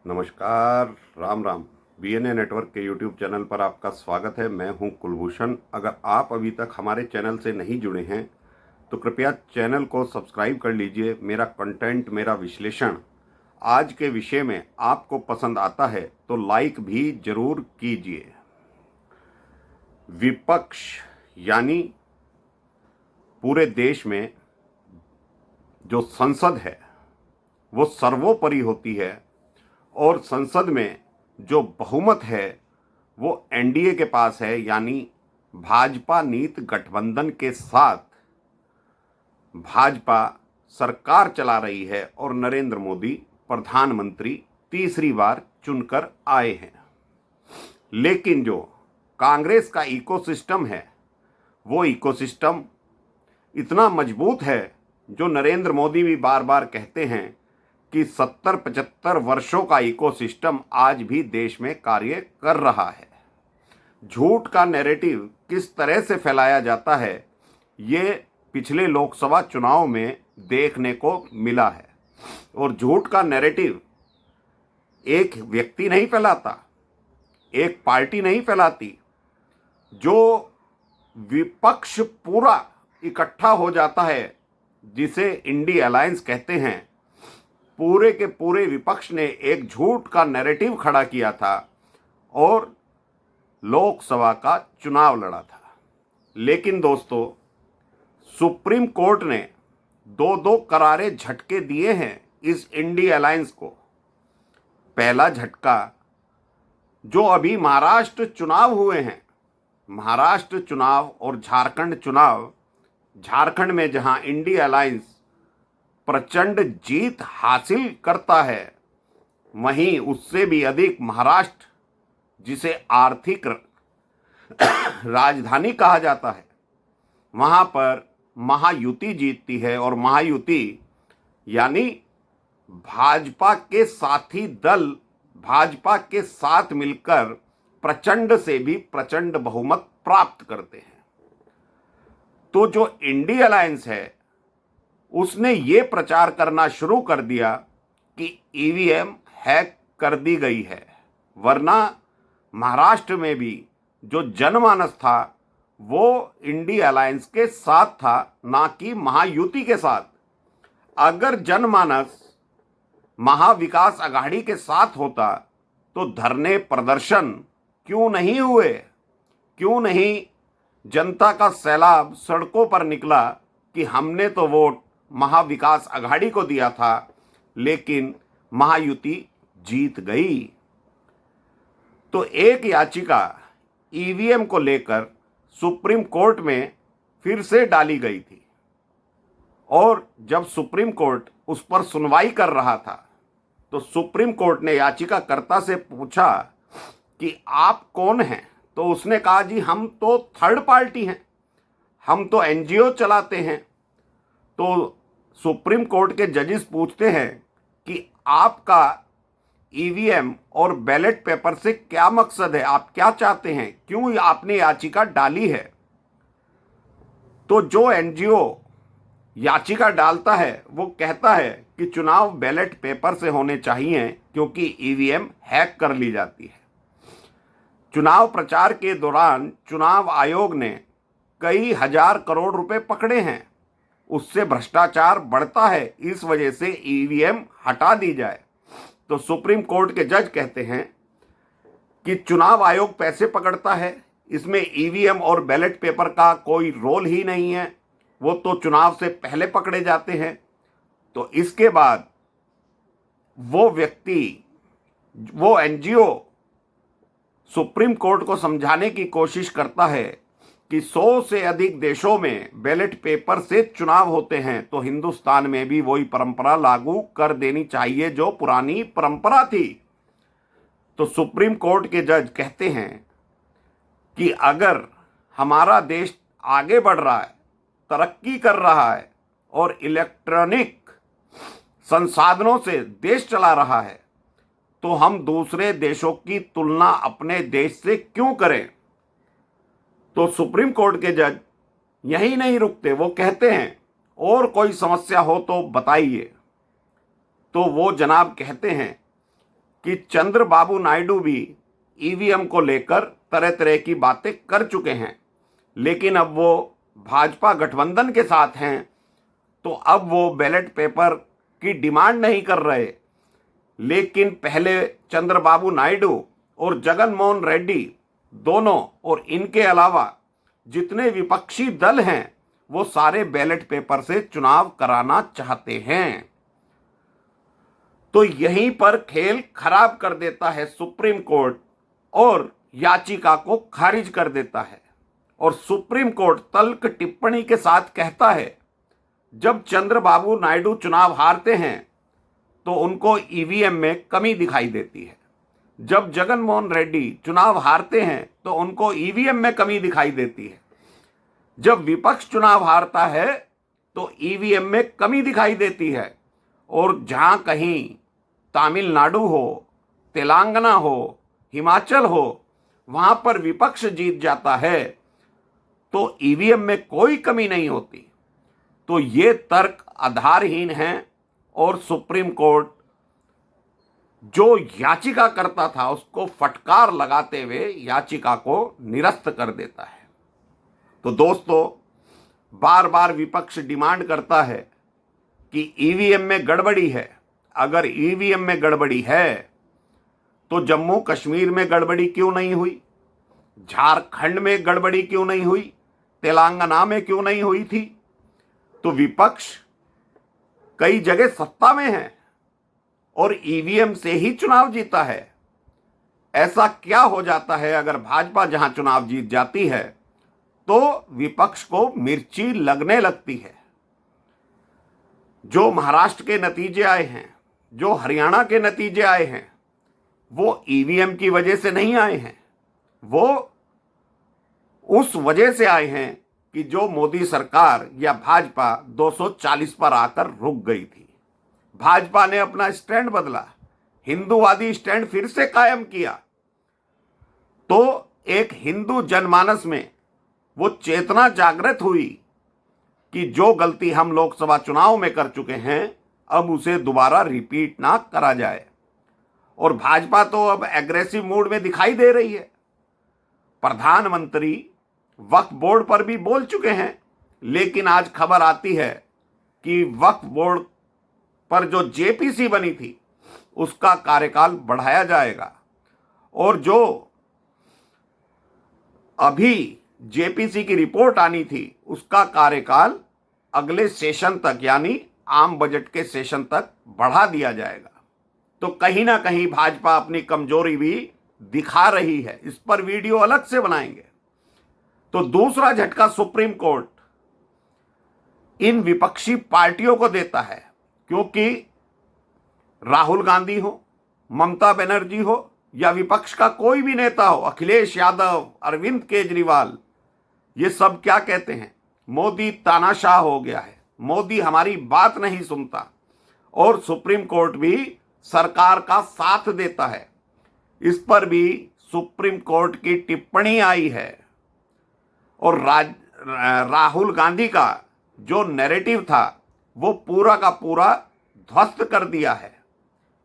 नमस्कार, Ram Ram. BNA network के YouTube channel पर आपका स्वागत है। मैं हूं कुलभूषण। अगर आप अभी तक हमारे चैनल से नहीं जुड़े हैं तो कृपया चैनल को सब्सक्राइब कर लीजिए। मेरा कंटेंट, मेरा विश्लेषण आज के विषय में आपको पसंद आता है तो लाइक भी जरूर कीजिए। विपक्ष यानी पूरे देश में जो संसद है वो सर्वोपरि होती है और संसद में जो बहुमत है वो एनडीए के पास है, यानी भाजपा नीत गठबंधन के साथ भाजपा सरकार चला रही है और नरेंद्र मोदी प्रधानमंत्री तीसरी बार चुनकर आए हैं। लेकिन जो कांग्रेस का इकोसिस्टम है वो इकोसिस्टम इतना मजबूत है, जो नरेंद्र मोदी भी बार बार कहते हैं कि 70-75 वर्षों का इकोसिस्टम आज भी देश में कार्य कर रहा है। झूठ का नैरेटिव किस तरह से फैलाया जाता है ये पिछले लोकसभा चुनाव में देखने को मिला है। और झूठ का नैरेटिव एक व्यक्ति नहीं फैलाता, एक पार्टी नहीं फैलाती, जो विपक्ष पूरा इकट्ठा हो जाता है, जिसे इंडी अलायंस कहते हैं। पूरे के पूरे विपक्ष ने एक झूठ का नैरेटिव खड़ा किया था और लोकसभा का चुनाव लड़ा था। लेकिन दोस्तों, सुप्रीम कोर्ट ने दो दो करारे झटके दिए हैं इस इंडी अलायंस को। पहला झटका जो अभी महाराष्ट्र चुनाव हुए हैं, महाराष्ट्र चुनाव और झारखंड चुनाव, झारखंड में जहां इंडी अलायंस प्रचंड जीत हासिल करता है, वहीं उससे भी अधिक महाराष्ट्र, जिसे आर्थिक राजधानी कहा जाता है, वहां पर महायुति जीतती है। और महायुति यानी भाजपा के साथी दल भाजपा के साथ मिलकर प्रचंड से भी प्रचंड बहुमत प्राप्त करते हैं। तो जो इंडी अलायंस है उसने ये प्रचार करना शुरू कर दिया कि ईवीएम हैक कर दी गई है, वरना महाराष्ट्र में भी जो जनमानस था वो इंडी अलायंस के साथ था, ना कि महायुति के साथ। अगर जनमानस महाविकास आघाड़ी के साथ होता तो धरने प्रदर्शन क्यों नहीं हुए, क्यों नहीं जनता का सैलाब सड़कों पर निकला कि हमने तो वोट महाविकास आघाड़ी को दिया था, लेकिन महायुति जीत गई। तो एक याचिका ईवीएम को लेकर सुप्रीम कोर्ट में फिर से डाली गई थी और जब सुप्रीम कोर्ट उस पर सुनवाई कर रहा था तो सुप्रीम कोर्ट ने याचिकाकर्ता से पूछा कि आप कौन हैं। तो उसने कहा, जी हम तो थर्ड पार्टी हैं, हम तो एनजीओ चलाते हैं। तो सुप्रीम कोर्ट के जजेस पूछते हैं कि आपका ईवीएम और बैलेट पेपर से क्या मकसद है, आप क्या चाहते हैं, क्यों आपने याचिका डाली है। तो जो एनजीओ याचिका डालता है वो कहता है कि चुनाव बैलेट पेपर से होने चाहिए क्योंकि ईवीएम हैक कर ली जाती है। चुनाव प्रचार के दौरान चुनाव आयोग ने कई हजार करोड़ रुपए पकड़े हैं, उससे भ्रष्टाचार बढ़ता है, इस वजह से ईवीएम हटा दी जाए। तो सुप्रीम कोर्ट के जज कहते हैं कि चुनाव आयोग पैसे पकड़ता है, इसमें ईवीएम और बैलेट पेपर का कोई रोल ही नहीं है, वो तो चुनाव से पहले पकड़े जाते हैं। तो इसके बाद वो व्यक्ति, वो एनजीओ सुप्रीम कोर्ट को समझाने की कोशिश करता है कि 100 से अधिक देशों में बैलेट पेपर से चुनाव होते हैं, तो हिंदुस्तान में भी वही परंपरा लागू कर देनी चाहिए जो पुरानी परंपरा थी। तो सुप्रीम कोर्ट के जज कहते हैं कि अगर हमारा देश आगे बढ़ रहा है, तरक्की कर रहा है और इलेक्ट्रॉनिक संसाधनों से देश चला रहा है, तो हम दूसरे देशों की तुलना अपने देश से क्यों करें। तो सुप्रीम कोर्ट के जज यही नहीं रुकते, वो कहते हैं और कोई समस्या हो तो बताइए। तो वो जनाब कहते हैं कि चंद्रबाबू नायडू भी ईवीएम को लेकर तरह तरह की बातें कर चुके हैं, लेकिन अब वो भाजपा गठबंधन के साथ हैं, तो अब वो बैलेट पेपर की डिमांड नहीं कर रहे। लेकिन पहले चंद्रबाबू नायडू और जगन मोहन रेड्डी दोनों और इनके अलावा जितने विपक्षी दल हैं वो सारे बैलेट पेपर से चुनाव कराना चाहते हैं। तो यहीं पर खेल खराब कर देता है सुप्रीम कोर्ट और याचिका को खारिज कर देता है। और सुप्रीम कोर्ट तल्ख टिप्पणी के साथ कहता है, जब चंद्रबाबू नायडू चुनाव हारते हैं तो उनको ईवीएम में कमी दिखाई देती है, जब जगन मोहन रेड्डी चुनाव हारते हैं तो उनको ईवीएम में कमी दिखाई देती है, जब विपक्ष चुनाव हारता है तो ईवीएम में कमी दिखाई देती है, और जहां कहीं तमिलनाडु हो, तेलंगाना हो, हिमाचल हो, वहां पर विपक्ष जीत जाता है तो ईवीएम में कोई कमी नहीं होती। तो ये तर्क आधारहीन हैं और सुप्रीम कोर्ट जो याचिका करता था उसको फटकार लगाते हुए याचिका को निरस्त कर देता है। तो दोस्तों, बार बार विपक्ष डिमांड करता है कि ईवीएम में गड़बड़ी है। अगर ईवीएम में गड़बड़ी है तो जम्मू कश्मीर में गड़बड़ी क्यों नहीं हुई, झारखंड में गड़बड़ी क्यों नहीं हुई, तेलंगाना में क्यों नहीं हुई थी? तो विपक्ष कई जगह सत्ता में है और ईवीएम से ही चुनाव जीता है। ऐसा क्या हो जाता है अगर भाजपा जहां चुनाव जीत जाती है तो विपक्ष को मिर्ची लगने लगती है। जो महाराष्ट्र के नतीजे आए हैं, जो हरियाणा के नतीजे आए हैं, वो ईवीएम की वजह से नहीं आए हैं, वो उस वजह से आए हैं कि जो मोदी सरकार या भाजपा 240 पर आकर रुक गई थी। भाजपा ने अपना स्टैंड बदला, हिंदूवादी स्टैंड फिर से कायम किया, तो एक हिंदू जनमानस में वो चेतना जागृत हुई कि जो गलती हम लोकसभा चुनाव में कर चुके हैं अब उसे दोबारा रिपीट ना करा जाए। और भाजपा तो अब एग्रेसिव मूड में दिखाई दे रही है। प्रधानमंत्री वक्फ बोर्ड पर भी बोल चुके हैं, लेकिन आज खबर आती है कि वक्फ बोर्ड पर जो जेपीसी बनी थी उसका कार्यकाल बढ़ाया जाएगा, और जो अभी जेपीसी की रिपोर्ट आनी थी उसका कार्यकाल अगले सेशन तक यानी आम बजट के सेशन तक बढ़ा दिया जाएगा। तो कहीं ना कहीं भाजपा अपनी कमजोरी भी दिखा रही है। इस पर वीडियो अलग से बनाएंगे। तो दूसरा झटका सुप्रीम कोर्ट इन विपक्षी पार्टियों को देता है, क्योंकि राहुल गांधी हो, ममता बनर्जी हो या विपक्ष का कोई भी नेता हो, अखिलेश यादव, अरविंद केजरीवाल, ये सब क्या कहते हैं, मोदी तानाशाह हो गया है, मोदी हमारी बात नहीं सुनता। और सुप्रीम कोर्ट भी सरकार का साथ देता है। इस पर भी सुप्रीम कोर्ट की टिप्पणी आई है। और राहुल गांधी का जो नैरेटिव था वो पूरा का पूरा ध्वस्त कर दिया है।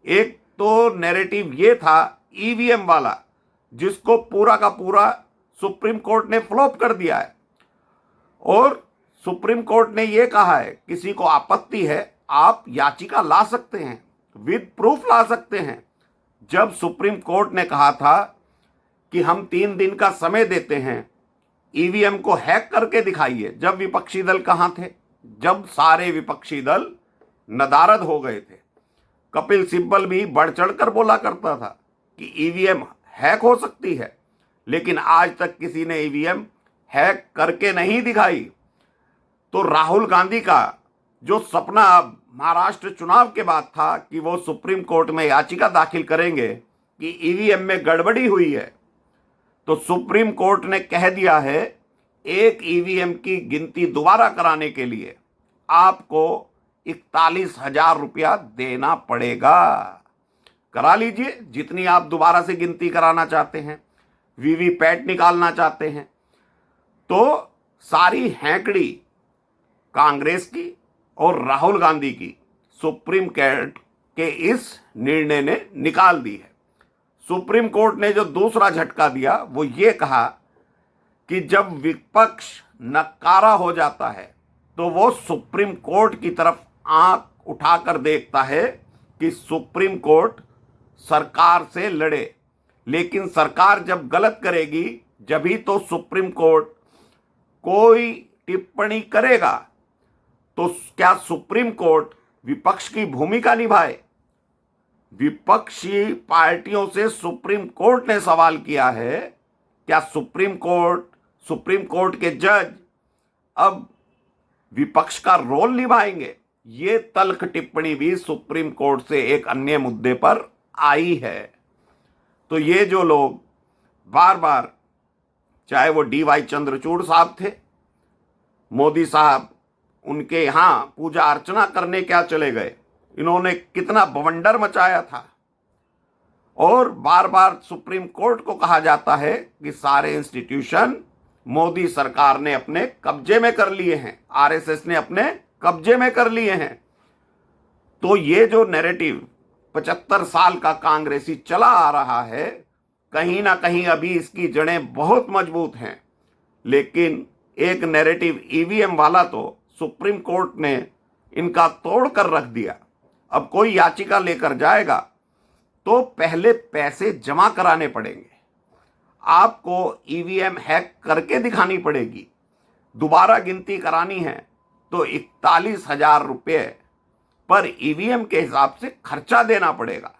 एक तो नैरेटिव ये था ईवीएम वाला, जिसको पूरा का पूरा सुप्रीम कोर्ट ने फ्लॉप कर दिया है। और सुप्रीम कोर्ट ने ये कहा है, किसी को आपत्ति है आप याचिका ला सकते हैं, विद प्रूफ ला सकते हैं। जब सुप्रीम कोर्ट ने कहा था कि हम 3 दिन का समय देते हैं, ईवीएम को हैक करके दिखाइए, जब विपक्षी दल कहां थे, जब सारे विपक्षी दल नदारद हो गए थे। कपिल सिब्बल भी बढ़ चढ़कर बोला करता था कि ईवीएम हैक हो सकती है, लेकिन आज तक किसी ने ईवीएम हैक करके नहीं दिखाई। तो राहुल गांधी का जो सपना अब महाराष्ट्र चुनाव के बाद था कि वो सुप्रीम कोर्ट में याचिका दाखिल करेंगे कि ईवीएम में गड़बड़ी हुई है, तो सुप्रीम कोर्ट ने कह दिया है एक ईवीएम की गिनती दोबारा कराने के लिए आपको 41,000 रुपया देना पड़ेगा। करा लीजिए जितनी आप दोबारा से गिनती कराना चाहते हैं, वीवीपैट निकालना चाहते हैं। तो सारी हैंकड़ी कांग्रेस की और राहुल गांधी की सुप्रीम के इस निर्णय ने निकाल दी है। सुप्रीम कोर्ट ने जो दूसरा झटका दिया वो ये कहा कि जब विपक्ष नकारा हो जाता है तो वो सुप्रीम कोर्ट की तरफ आंख उठाकर देखता है कि सुप्रीम कोर्ट सरकार से लड़े, लेकिन सरकार जब गलत करेगी जब ही तो सुप्रीम कोर्ट कोई टिप्पणी करेगा। तो क्या सुप्रीम कोर्ट विपक्ष की भूमिका निभाए? विपक्षी पार्टियों से सुप्रीम कोर्ट ने सवाल किया है, क्या सुप्रीम कोर्ट के जज अब विपक्ष का रोल निभाएंगे? ये तल्ख टिप्पणी भी सुप्रीम कोर्ट से एक अन्य मुद्दे पर आई है। तो ये जो लोग बार बार, चाहे वो DY चंद्रचूड़ साहब थे, मोदी साहब उनके यहां पूजा अर्चना करने क्या चले गए, इन्होंने कितना बवंडर मचाया था, और बार बार सुप्रीम कोर्ट को कहा जाता है कि सारे इंस्टीट्यूशन मोदी सरकार ने अपने कब्जे में कर लिए हैं, RSS ने अपने कब्जे में कर लिए हैं। तो ये जो नैरेटिव 75 साल का कांग्रेसी चला आ रहा है, कहीं ना कहीं अभी इसकी जड़ें बहुत मजबूत हैं, लेकिन एक नैरेटिव EVM वाला तो सुप्रीम कोर्ट ने इनका तोड़ कर रख दिया। अब कोई याचिका लेकर जाएगा तो पहले पैसे जमा कराने पड़ेंगे, आपको EVM हैक करके दिखानी पड़ेगी, दोबारा गिनती करानी है तो 41,000 रुपये पर EVM के हिसाब से खर्चा देना पड़ेगा।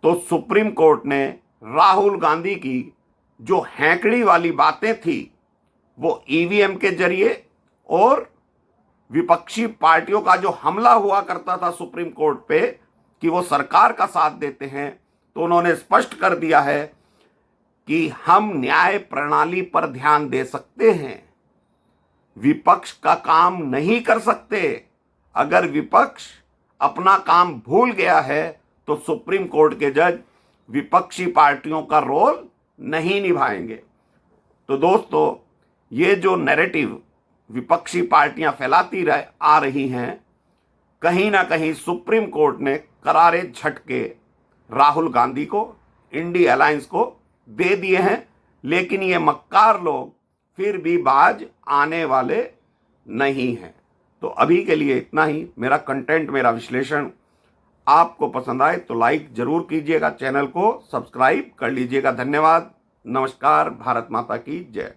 तो सुप्रीम कोर्ट ने राहुल गांधी की जो हैकड़ी वाली बातें थी वो EVM के जरिए, और विपक्षी पार्टियों का जो हमला हुआ करता था सुप्रीम कोर्ट पे कि वो सरकार का साथ देते हैं, तो उन्होंने स्पष्ट कर दिया है कि हम न्याय प्रणाली पर ध्यान दे सकते हैं, विपक्ष का काम नहीं कर सकते। अगर विपक्ष अपना काम भूल गया है तो सुप्रीम कोर्ट के जज विपक्षी पार्टियों का रोल नहीं निभाएंगे। तो दोस्तों, ये जो नैरेटिव विपक्षी पार्टियां फैलाती आ रही हैं, कहीं ना कहीं सुप्रीम कोर्ट ने करारे झटके राहुल गांधी को, इंडिया अलायंस को दे दिए हैं, लेकिन ये मक्कार लोग फिर भी बाज आने वाले नहीं हैं। तो अभी के लिए इतना ही। मेरा कंटेंट, मेरा विश्लेषण आपको पसंद आए तो लाइक जरूर कीजिएगा, चैनल को सब्सक्राइब कर लीजिएगा। धन्यवाद। नमस्कार। भारत माता की जय।